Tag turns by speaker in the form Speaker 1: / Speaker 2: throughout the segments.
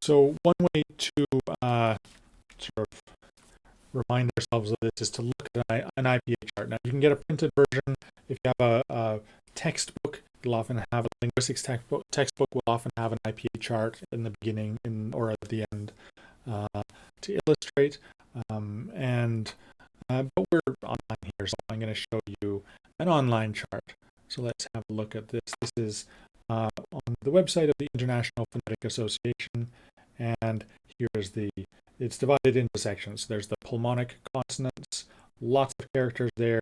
Speaker 1: So one way to sort of remind ourselves of this is to look at an IPA chart. Now you can get a printed version if you have a textbook. It'll often have a linguistics textbook. Textbook will often have an IPA chart in the beginning or at the end to illustrate. But we're online here, so I'm going to show you an online chart. So let's have a look at this. This is on the website of the International Phonetic Association, and here's it's divided into sections. There's the pulmonic consonants, lots of characters there.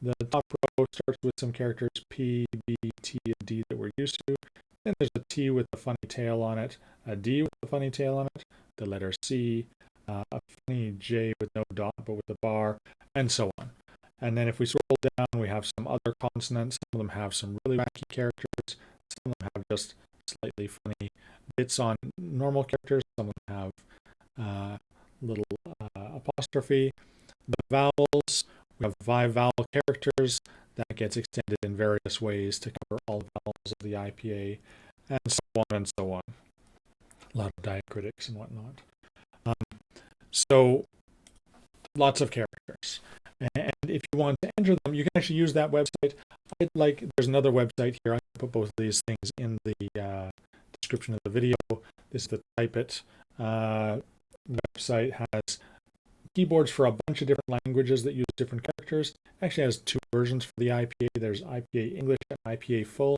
Speaker 1: The top row starts with some characters P, B, T, and D that we're used to. Then there's a T with a funny tail on it, a D with a funny tail on it, the letter C, a funny J with no dot but with a bar, and so on. And then if we scroll down, we have some other consonants. Some of them have some really wacky characters. Some of them have just slightly funny bits on normal characters. Some of them have little apostrophe. The vowels, we have 5 vowel characters. That gets extended in various ways to cover all the vowels of the IPA, and so on and so on. A lot of diacritics and whatnot. So lots of characters. And if you want to enter them, you can actually use that website. There's another website here. I put both of these things in the description of the video. This is the Type It website. Has keyboards for a bunch of different languages that use different characters. It actually has 2 versions for the IPA. There's IPA English and IPA Full.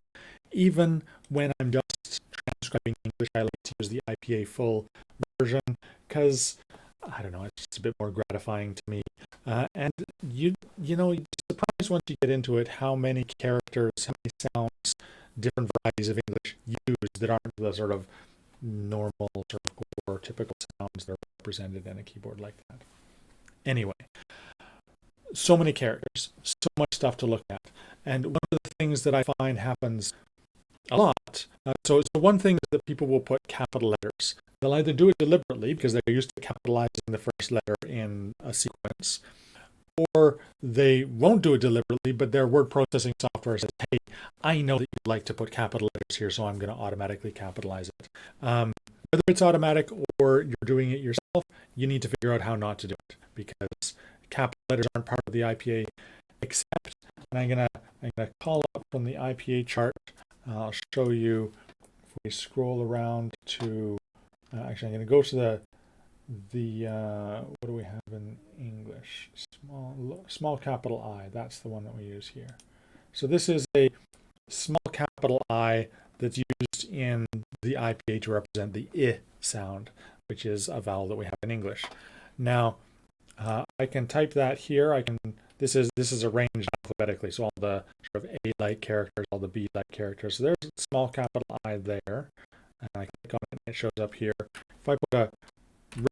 Speaker 1: Even when I'm just transcribing English, I like to use the IPA Full version because, I don't know, it's just a bit more gratifying to me. And you'd be surprised once you get into it how many characters, how many sounds, different varieties of English use that aren't the sort of normal sort of or typical sounds that are represented in a keyboard like that. Anyway, so many characters, so much stuff to look at. And one of the things that I find happens a lot, so one thing is that people will put capital letters. They'll either do it deliberately because they're used to capitalizing the first letter in a sequence, or they won't do it deliberately, but their word processing software says, hey, I know that you'd like to put capital letters here, so I'm going to automatically capitalize it. Whether it's automatic or you're doing it yourself, you need to figure out how not to do it, because capital letters aren't part of the IPA, except, and I'm gonna call up from the IPA chart. I'll show you if we scroll around to, actually I'm going to go to the what do we have in English? Small capital I, that's the one that we use here. So this is a small capital I that's used in the IPA to represent the I sound, which is a vowel that we have in English. Now, I can type that here. This is arranged alphabetically, so all the sort of A-like characters, all the B-like characters. So there's a small capital I there, and I click on it, and it shows up here. If I put a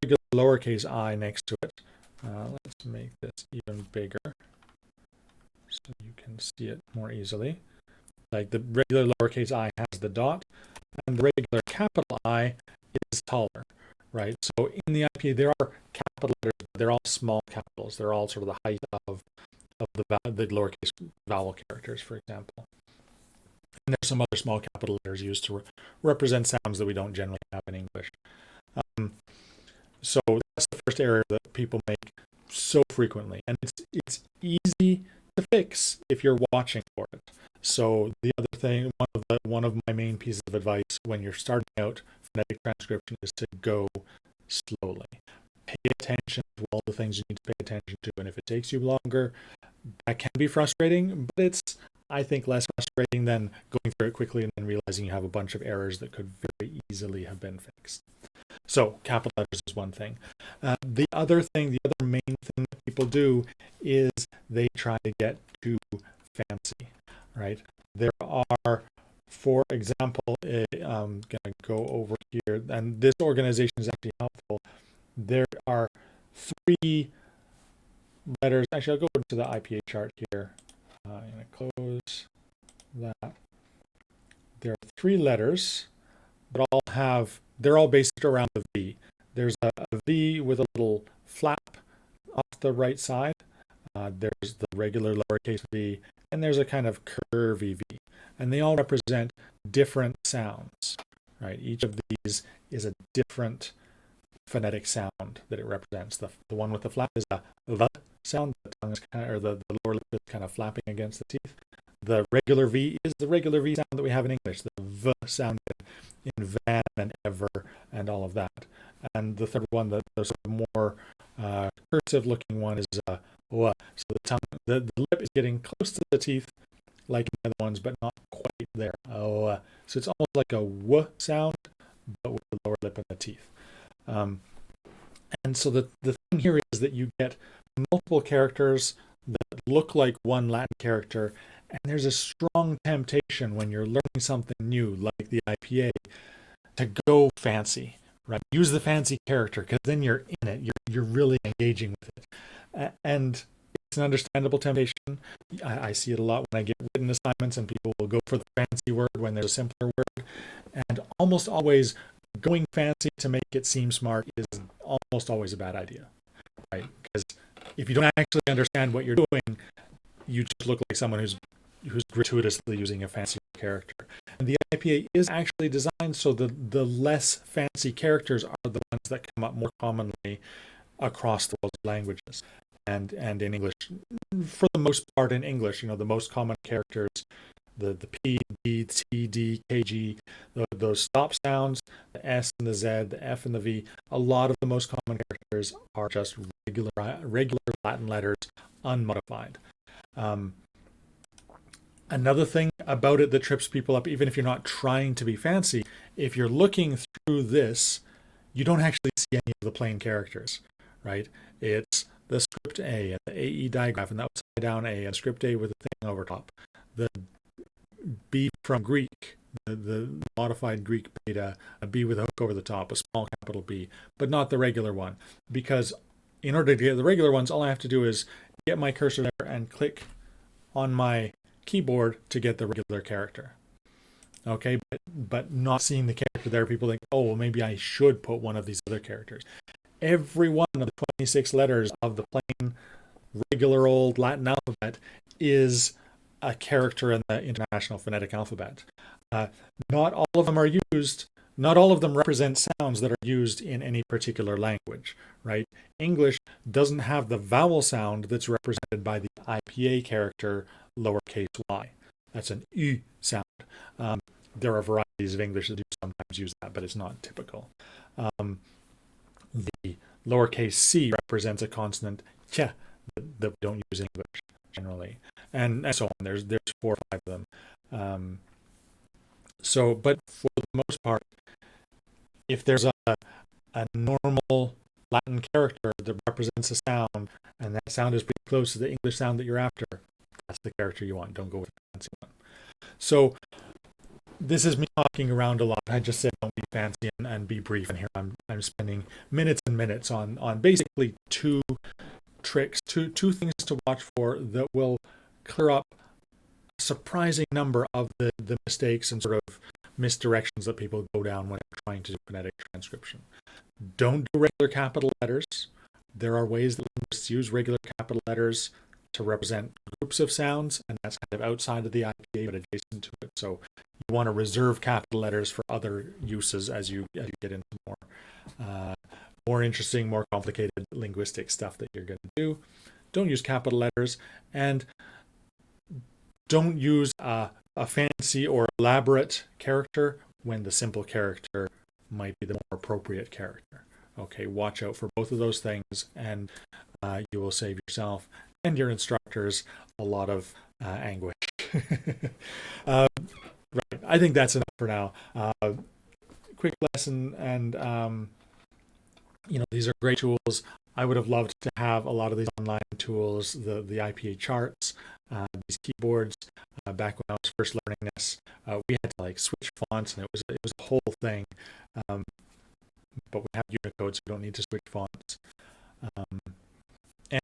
Speaker 1: regular lowercase I next to it, let's make this even bigger so you can see it more easily. Like the regular lowercase I has the dot, and the regular capital I is taller, right? So in the IPA, there are capital letters, but they're all small capitals. They're all sort of the height of the lowercase vowel characters, for example. And there's some other small capital letters used to represent sounds that we don't generally have in English. So that's the first error that people make so frequently, and it's easy to fix if you're watching for it. So the other thing, one of my main pieces of advice when you're starting out phonetic transcription is to go slowly. Pay attention to all the things you need to pay attention to, and if it takes you longer, that can be frustrating, but it's, I think, less frustrating than going through it quickly and then realizing you have a bunch of errors that could very easily have been fixed. So capital letters is one thing. The other main thing that people do is they try to get too fancy, right? There are, for example, I'm going to go over here, and this organization is actually helpful. There are 3 letters. Actually, I'll go into the IPA chart here. I'm going to close that. There are 3 letters that they're all based around the V. There's a V with a little flap off the right side. There's the regular lowercase v, and there's a kind of curvy V. And they all represent different sounds, right? Each of these is a different phonetic sound that it represents. The one with the flap is a V sound. The tongue is kind of, or the lower lip is kind of flapping against the teeth. The regular V is the regular V sound that we have in English, the V sound in van and ever and all of that. And the third one, the sort of more cursive looking one, is W. So the tongue, the lip is getting close to the teeth like in the other ones, but not quite there. So it's almost like a W sound, but with the lower lip and the teeth. And so the thing here is that you get multiple characters that look like one Latin character, and there's a strong temptation when you're learning something new, like the IPA, to go fancy, right? Use the fancy character, because then you're in it. You're really engaging with it. And it's an understandable temptation. I see it a lot when I get written assignments and people will go for the fancy word when there's a simpler word. And almost always going fancy to make it seem smart is almost always a bad idea, right? Because if you don't actually understand what you're doing, you just look like someone who's gratuitously using a fancy character. And the IPA is actually designed so the less fancy characters are the ones that come up more commonly across the world's languages. And in English, for the most part in English, the most common characters, the P, D, C, D, K, G, those stop sounds, the S and the Z, the F and the V, a lot of the most common characters are just regular Latin letters, unmodified. Another thing about it that trips people up, even if you're not trying to be fancy, if you're looking through this, you don't actually see any of the plain characters, right? It's the script A and the AE digraph and the upside down A and script A with a thing over top. The B from Greek, the modified Greek beta, a B with a hook over the top, a small capital B, but not the regular one. Because in order to get the regular ones, all I have to do is get my cursor there and click on my keyboard to get the regular character. Okay, but not seeing the character there, people think, oh, well, maybe I should put one of these other characters. Every one of the 26 letters of the plain, regular old Latin alphabet is a character in the International Phonetic Alphabet. Not all of them are used, not all of them represent sounds that are used in any particular language, right? English doesn't have the vowel sound that's represented by the IPA character lowercase y. That's an U sound. There are varieties of English that do sometimes use that, but it's not typical. The lowercase c represents a consonant ch that we don't use in English generally, and so on. There's 4 or 5 of them. But for the most part, if there's a normal Latin character that represents a sound, and that sound is pretty close to the English sound that you're after, that's the character you want. Don't go with the fancy one. So this is me talking around a lot. I just said don't be fancy and be brief, and here I'm spending minutes and minutes on basically 2 tricks, two things to watch for that will clear up a surprising number of the mistakes and sort of misdirections that people go down when they're trying to do phonetic transcription. Don't do regular capital letters. There are ways that linguists use regular capital letters to represent groups of sounds, and that's kind of outside of the IPA but adjacent to it. So you want to reserve capital letters for other uses as you get into more interesting, more complicated linguistic stuff that you're going to do. Don't use capital letters, and don't use a fancy or elaborate character when the simple character might be the more appropriate character. Okay, watch out for both of those things, and you will save yourself and your instructors a lot of anguish. Right, I think that's enough for now. Quick lesson, and these are great tools. I would have loved to have a lot of these online tools, the IPA charts, these keyboards. Back when I was first learning this, we had to switch fonts, and it was a whole thing. But we have Unicode, so we don't need to switch fonts.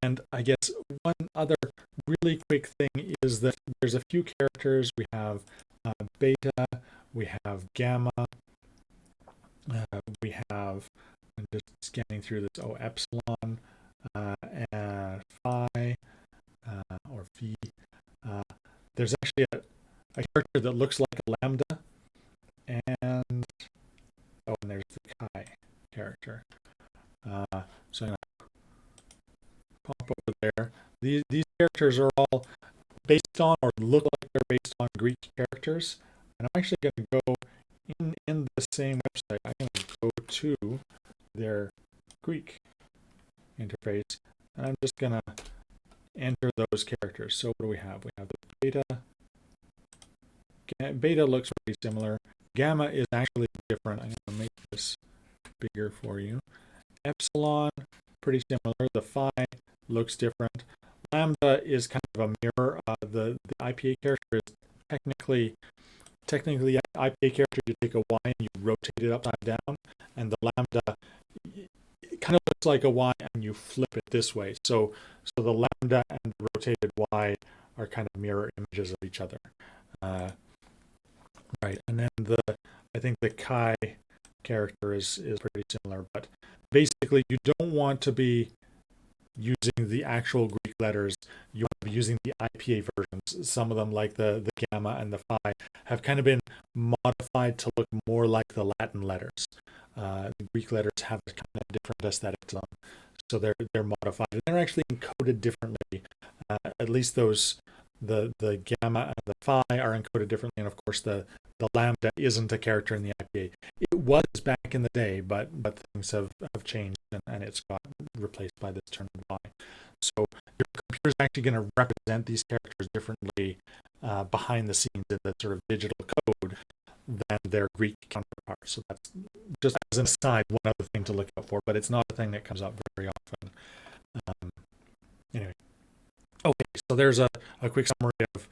Speaker 1: And I guess one other really quick thing is that there's a few characters. We have beta, we have gamma, we have, I'm just scanning through this, epsilon, and phi, or v. There's actually a character that looks like a lambda, and Oh, and there's the Kai character. So I'm going to pop over there. These characters are all based on or look like they're based on Greek characters. And I'm actually going to go in the same website. I'm going to go to their Greek interface, and I'm just going to enter those characters. So what do we have? We have the beta. Beta looks pretty similar. Gamma is actually different. I'm going to make this bigger for you. Epsilon, pretty similar. The phi looks different. Lambda is kind of a mirror. The IPA character is technically the IPA character. You take a Y and you rotate it upside down, and the lambda it kind of looks like a Y and you flip it this way. So the lambda and the rotated Y are kind of mirror images of each other. Right, and then I think the Chi character is pretty similar, but basically you don't want to be using the actual Greek letters. You want to be using the IPA versions. Some of them, like the gamma and the phi, have kind of been modified to look more like the Latin letters. The Greek letters have a kind of different aesthetic to them, so they're modified and they're actually encoded differently. At least the gamma and the phi are encoded differently, and of course the lambda isn't a character in the IPA. It was back in the day, but things have changed, and it's got replaced by this term Y. So your computer is actually going to represent these characters differently behind the scenes in the sort of digital code than their Greek counterparts. So that's just as an aside, one other thing to look out for, but it's not a thing that comes up very often. Anyway. Okay, so there's a quick summary of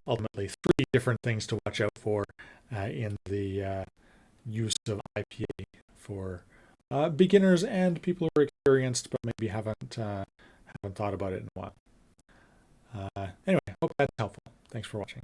Speaker 1: ultimately 3 different things to watch out for in the use of IPA for beginners and people who are experienced but maybe haven't thought about it in a while. Anyway, hope that's helpful. Thanks for watching.